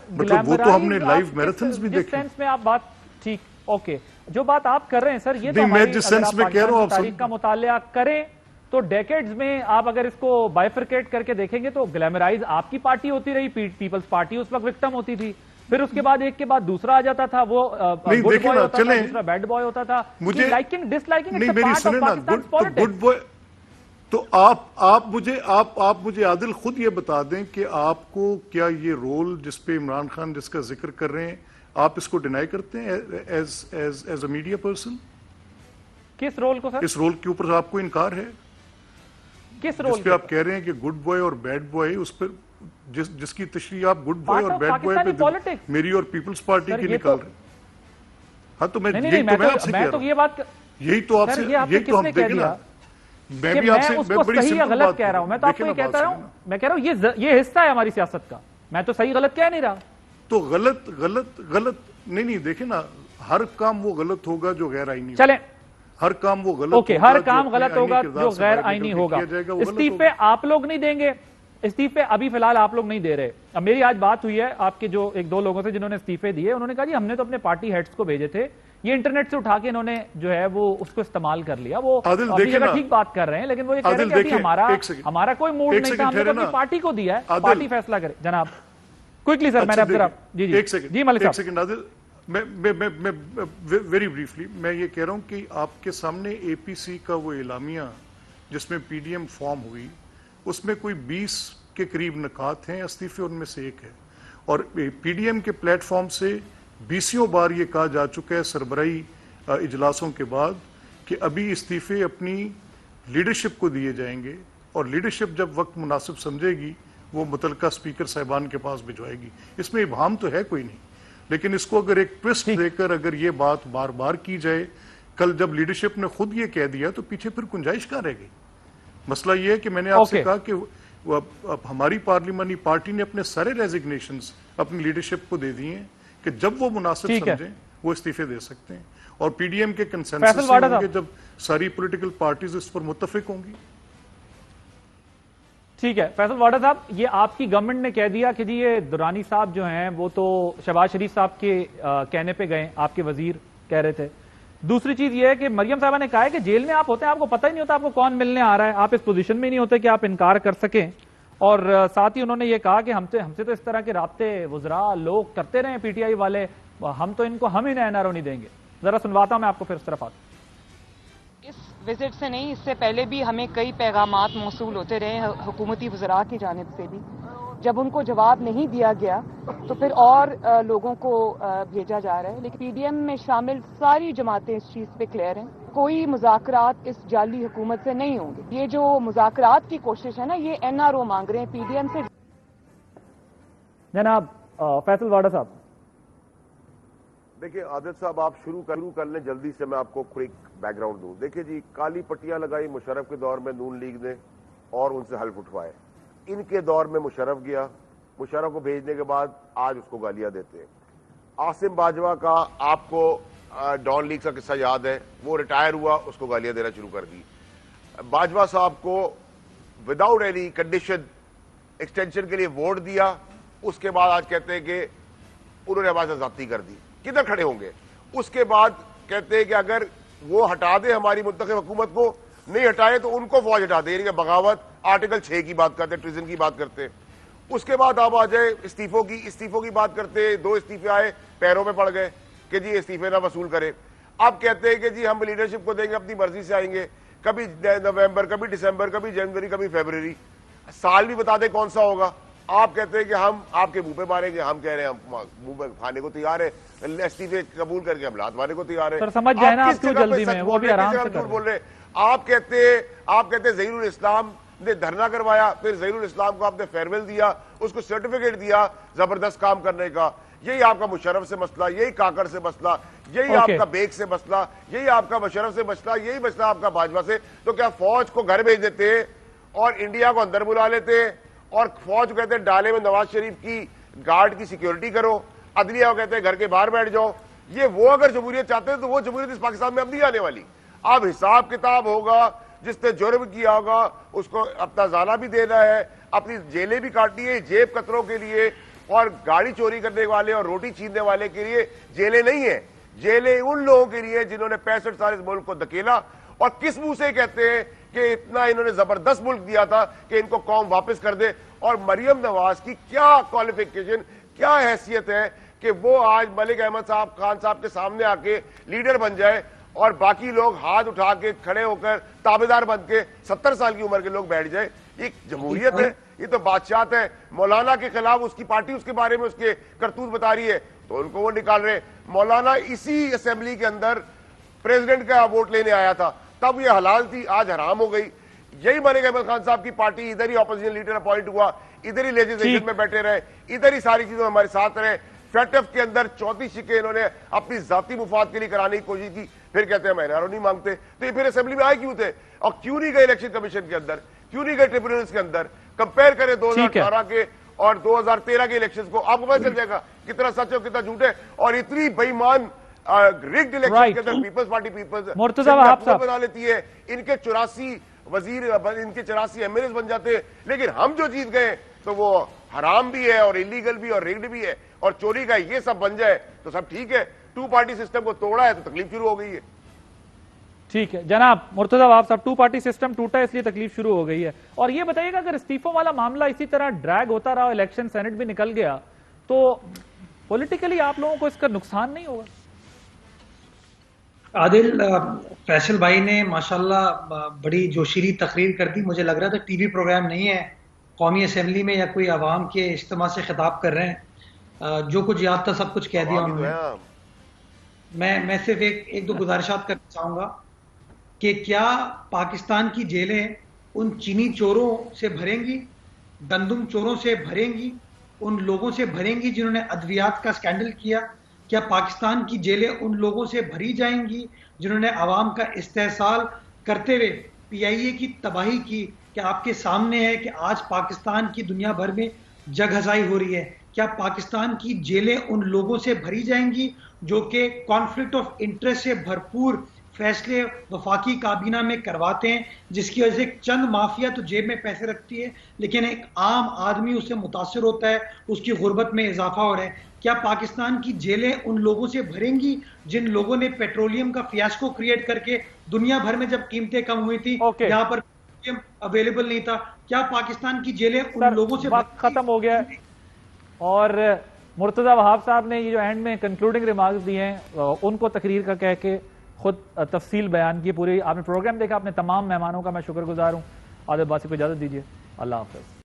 مطلب وہ تو ہم نے لائیو میراتھنز بھی دیکھے. سینس میں آپ بات ٹھیک اوکے, جو بات آپ کر رہے ہیں سر یہ تو میں جس سینس میں کہہ رہا ہوں تاریخ کا مطالعہ کریں تو ڈیکیڈز میں آپ اگر اس کو بائفرکیٹ کر کے دیکھیں گے تو گلیمرائز آپ کی پارٹی ہوتی رہی, پیپلز پارٹی اس وقت وکٹم ہوتی تھی, پھر اس کے بعد ایک کے بعد دوسرا آ جاتا تھا, وہ گڈ بوائے ہوتا تھا, دوسرا بیڈ بوائے ہوتا تھا. Liking disliking it's a part of Pakistan politics. تو آپ مجھے عادل خود یہ بتا دیں کہ آپ کو کیا یہ رول جس پہ عمران خان جس کا ذکر کر رہے ہیں آپ اس کو ڈینائی کرتے ہیں ایز اے میڈیا پرسن؟ کس رول کو سر؟ اس رول کے اوپر آپ کو انکار ہے؟ کس رول جس پہ آپ کہہ رہے ہیں کہ گڈ بوائے اور بیڈ بوائے, اس پر جس کی تشریح آپ گڈ بوائے اور بیڈ بوائے پہ میری اور پیپلز پارٹی کی نکال رہے ہیں. ہاں تو میں آپ سے کہہ رہا ہوں, یہی تو آپ سے ہم دیکھیں نا. میں بھی آپ سے صحیح یا غلط کہہ رہا ہوں, میں تو آپ کو یہ کہتا رہا ہوں, میں کہہ رہا ہوں یہ حصہ ہے ہماری سیاست کا, میں تو صحیح غلط کہہ نہیں رہا. تو غلط نہیں دیکھیں نا, ہر کام وہ غلط ہوگا جو غیر آئینی. چلیں, ہر کام وہ غلط اوکے, ہر کام غلط ہوگا جو غیر آئینی ہوگا. استعفے آپ لوگ نہیں دیں گے, استعفے ابھی فی الحال آپ لوگ نہیں دے رہے. اب میری آج بات ہوئی ہے آپ کے جو 1-2 لوگوں سے جنہوں نے استعفے دیے, انہوں نے کہا جی ہم نے تو اپنے پارٹی ہیڈز کو بھیجے تھے, یہ انٹرنیٹ سے اٹھا کے انہوں نے جو ہے وہ اس کو استعمال کر لیا. وہ اپنی جگہ ٹھیک بات کر رہے ہیں, لیکن وہ یہ کہہ رہے ہیں کہ ہمارا کوئی موڈ نہیں تھا, ہم نے اپنی پارٹی کو دیا ہے, پارٹی فیصلہ کرے. جناب کوئکلی سر, میں نے اب ذرا جی ملک صاحب. ایک سیکنڈ عادل, میں ویری بریفلی میں یہ کہہ رہا ہوں کہ آپ کے سامنے APC کا وہ اعلامیہ جس میں PDM فارم ہوئی, اس میں کوئی 20 کے قریب نکات ہیں, استعفے ان میں سے ایک ہے. اور PDM کے پلیٹ فارم سے 20 بار یہ کہا جا چکا ہے سربراہی اجلاسوں کے بعد کہ ابھی استعفے اپنی لیڈرشپ کو دیے جائیں گے, اور لیڈرشپ جب وقت مناسب سمجھے گی وہ متعلقہ اسپیکر صاحبان کے پاس بھجوائے گی. اس میں ابہام تو ہے کوئی نہیں. لیکن اس کو اگر ایک ٹوسٹ دے کر اگر یہ بات بار بار کی جائے, کل جب لیڈرشپ نے خود یہ کہہ دیا تو پیچھے پھر گنجائش کہاں رہ گئی. مسئلہ یہ ہے کہ میں نے آپ سے کہا کہ اب ہماری پارلیمانی پارٹی نے اپنے سارے ریزگنیشنز اپنی لیڈرشپ کو دے دی ہیں کہ جب وہ مناسب سمجھیں وہ استعفے دے سکتے ہیں, اور پی ڈی ایم کے کنسنسس ہوں گے جب ساری پولیٹیکل پارٹیز اس پر متفق ہوں گی. ٹھیک ہے فیصل واڈا صاحب, یہ آپ کی گورنمنٹ نے کہہ دیا کہ جی یہ درانی صاحب جو ہیں وہ تو شہباز شریف صاحب کے کہنے پہ گئے, آپ کے وزیر کہہ رہے تھے. دوسری چیز یہ ہے کہ مریم صاحبہ نے کہا ہے کہ جیل میں آپ ہوتے ہیں, آپ کو پتہ ہی نہیں ہوتا آپ کو کون ملنے آ رہا ہے, آپ اس پوزیشن میں نہیں ہوتے کہ آپ انکار کر سکیں. اور ساتھ ہی انہوں نے یہ کہا کہ ہم سے تو اس طرح کے رابطے وزراء لوگ کرتے رہے ہیں پی ٹی آئی والے, ہم انہیں این آر او نہیں دیں گے. ذرا سنواتا ہوں میں آپ کو پھر اس طرف آتا. اس وزٹ سے نہیں, اس سے پہلے بھی ہمیں کئی پیغامات موصول ہوتے رہے ہیں حکومتی وزراء کی جانب سے بھی. جب ان کو جواب نہیں دیا گیا تو پھر اور لوگوں کو بھیجا جا رہا ہے. لیکن پی ڈی ایم میں شامل ساری جماعتیں اس چیز پہ کلیئر ہیں, کوئی مذاکرات اس جعلی حکومت سے نہیں ہوں گے. یہ جو مذاکرات کی کوشش ہے نا, یہ این آر او مانگ رہے ہیں پی ڈی ایم سے. جناب فیصل واڈا صاحب. دیکھیں عادل صاحب, آپ شروع کر لیں جلدی سے, میں آپ کو کوئک بیک گراؤنڈ دوں. دیکھیں جی, کالی پٹیاں لگائی مشرف کے دور میں نون لیگ نے اور ان سے حلف اٹھوائے. ان کے دور میں مشرف گیا, مشرف کو بھیجنے کے بعد آج اس کو گالیاں دیتے ہیں. عاصم باجوہ کا آپ کو ڈان لیگ کا قصہ یاد ہے, وہ ریٹائر ہوا, اس کو گالیاں دینا شروع کر دی. باجوہ صاحب کو وداؤٹ اینی کنڈیشن ایکسٹینشن کے لیے ووٹ دیا, اس کے بعد آج کہتے ہیں کہ انہوں نے ہمارے ساتھ زیادتی کر دی. کدھر کھڑے ہوں گے؟ اس کے بعد کہتے ہیں کہ اگر وہ ہٹا دے ہماری منتخب حکومت کو, نہیں ہٹائے تو ان کو فوج ہٹا دے, یعنی کہ بغاوت آرٹیکل 6 کی بات کرتے, ٹریزن کی بات کرتے. اس کے بعد آپ آ جائے استعفوں کی بات کرتے. 2 استعفے آئے, پیروں میں پڑ گئے کہ جی استعفے نہ وصول کرے. اب کہتے ہیں کہ جی ہم لیڈرشپ کو دیں گے, اپنی مرضی سے آئیں گے, کبھی نومبر, کبھی دسمبر, کبھی جنوری, کبھی فیبروری. سال بھی بتا دیں کون سا ہوگا. آپ کہتے ہیں کہ ہم آپ کے منہ پہ ماریں گے, ہم کہہ رہے ہیں ہم منہ پہ کھانے کو تیار ہے, استعفے قبول کر کے ہم لات مارنے کو تیار ہے. سمجھ جائے نا آپ کیوں جلدی میں, وہ بھی آرام سے بول رہے. آپ کہتے ہیں ظہیر الاسلام نے دھرنا کروایا, پھر ظہیر الاسلام کو آپ نے فیئرویل دیا, اس کو سرٹیفکیٹ دیا زبردست کام کرنے کا. یہی آپ کا مشرف سے مسئلہ, یہی کاکڑ سے مسئلہ, یہی آپ کا بیگ سے مسئلہ, یہی آپ کا مشرف سے مسئلہ, یہی مسئلہ آپ کا باجوہ سے. تو کیا فوج کو گھر بھیج دیتے اور انڈیا کو اندر بلا لیتے اور فوج کو کہتے ہیں ڈالے میں نواز شریف کی گارڈ کی سیکیورٹی کرو, عدلیہ کو کہتے ہیں گھر کے باہر بیٹھ جاؤ. یہ وہ اگر جمہوریت چاہتے ہیں تو وہ جمہوریت اس پاکستان میں اب نہیں آنے والی. اب حساب کتاب ہوگا, جس نے جرم کیا ہوگا اس کو اپنا زانہ بھی دینا ہے, اپنی جیلیں بھی کاٹنی ہے. جیب قطروں کے لیے اور گاڑی چوری کرنے والے اور روٹی چھیننے والے کے لیے جیلیں نہیں ہیں. جیلیں ان لوگوں کے لیے جنہوں نے 65 سال اس ملک کو دھکیلا, اور کس منہ سے کہتے ہیں کہ اتنا انہوں نے زبردست ملک دیا تھا کہ ان کو قوم واپس کر دے. اور مریم نواز کی کیا کوالیفیکیشن, کیا حیثیت ہے کہ وہ آج ملک احمد صاحب خان صاحب کے سامنے آ کے لیڈر بن جائے اور باقی لوگ ہاتھ اٹھا کے کھڑے ہو کر تابعدار بن کے 70 سال کی عمر کے لوگ بیٹھ جائے. یہ جمہوریت ہے, یہ تو بادشاہت ہے. مولانا کے خلاف اس کی پارٹی اس کے بارے میں اس کے کرتوت بتا رہی ہے تو ان کو وہ نکال رہے. مولانا اسی اسمبلی کے اندر پریزیڈنٹ کا ووٹ لینے آیا تھا, تب یہ حلال تھی, آج حرام ہو گئی. یہی ملک احمد خان صاحب کی پارٹی, ادھر ہی اپوزیشن لیڈر اپوائنٹ ہوا, ادھر ہی لیجسلیشن میں بیٹھے رہے, ادھر ہی ساری چیزوں ہمارے ساتھ رہے. فیٹف کے اندر 34 شکیں انہوں نے اپنی ذاتی مفاد کے لیے کرانے کی کوشش کی, پھر کہتے ہیں ہم این آر او نہیں مانگتے. تو یہ پھر اسمبلی میں آئے کیوں تھے, اور کیوں نہیں گئے الیکشن کمیشن کے اندر, کیوں نہیں گئے ٹریبیونلز کے اندر. کمپیئر کریں 2018 کے اور 2013 کے الیکشنز کو, آپ کو پتہ چل جائے گا کتنا سچ ہے کتنا جھوٹ ہے. اور اتنی بے ایمان ریگڈ الیکشن کے اندر پیپلز پارٹی بنا لیتی ہے, ان کے 84 وزیر, ان کے 84 ایم ایل ایز بن جاتے ہیں. لیکن ہم جو جیت گئے تو وہ حرام بھی ہے اور انلیگل بھی اور ریگڈ بھی ہے اور چوری کا یہ سب بن جائے تو سب ٹھیک ہے. 2 پارٹی سسٹم کو توڑا ہے تو تکلیف شروع ہو گئی ہے. ٹھیک ہے جناب مرتضی وہاب صاحب, 2 پارٹی سسٹم ٹوٹا ہے اس لیے تکلیف شروع ہو گئی ہے. اور یہ بتائیے گا اگر استعفوں والا معاملہ اسی طرح ڈریگ ہوتا رہا, الیکشن سینٹ بھی نکل گیا, تو پولیٹیکلی آپ لوگوں کو اس کا نقصان نہیں ہوگا؟ عادل, فیصل بھائی نے ماشاءاللہ بڑی جوشیلی تقریر کر دی. مجھے لگ رہا تھا ٹی وی پروگرام نہیں ہے, قومی اسمبلی میں یا کوئی عوام کے اجتماع سے خطاب کر رہے ہیں. جو کچھ یاد تھا سب کچھ کہہ دیا انہوں نے. میں صرف ایک 2 گزارشات کرنا چاہوں گا کہ کیا پاکستان کی جیلیں ان چینی چوروں سے بھریں گی, گندم چوروں سے بھریں گی ان لوگوں سے بھریں گی جنہوں نے ادویات کا سکینڈل کیا؟ کیا پاکستان کی جیلیں ان لوگوں سے بھری جائیں گی جنہوں نے عوام کا استحصال کرتے ہوئے پی آئی اے کی تباہی کی؟ کیا آپ کے سامنے ہے کہ آج پاکستان کی دنیا بھر میں جگ ہزائی ہو رہی ہے؟ کیا پاکستان کی جیلیں ان لوگوں سے بھری جائیں گی جو کہ کانفلکٹ آف انٹرسٹ سے بھرپور فیصلے وفاقی کابینہ میں کرواتے ہیں، جس کی وجہ سے چند مافیا تو جیب میں پیسے رکھتی ہے لیکن ایک عام آدمی اس سے متاثر ہوتا ہے، اس کی غربت میں اضافہ ہو رہا ہے؟ کیا پاکستان کی جیلیں ان لوگوں سے بھریں گی جن لوگوں نے پیٹرولیم کا فیاسکو کریٹ کر کے دنیا بھر میں جب قیمتیں کم ہوئی تھی اوکے، یہاں پر پیٹرولیم اویلیبل نہیں تھا، کیا پاکستان کی جیلیں ان سر لوگوں سے وقت ختم ہو گیا ہے، اور مرتضی وہاب صاحب نے یہ جو اینڈ میں کنکلوڈنگ ریمارکس دیے ہیں ان کو تقریر کا کہہ کے خود تفصیل بیان کی پوری. آپ نے پروگرام دیکھا، اپنے تمام مہمانوں کا میں شکر گزار ہوں. عادل عباسی کو اجازت دیجیے، اللہ حافظ.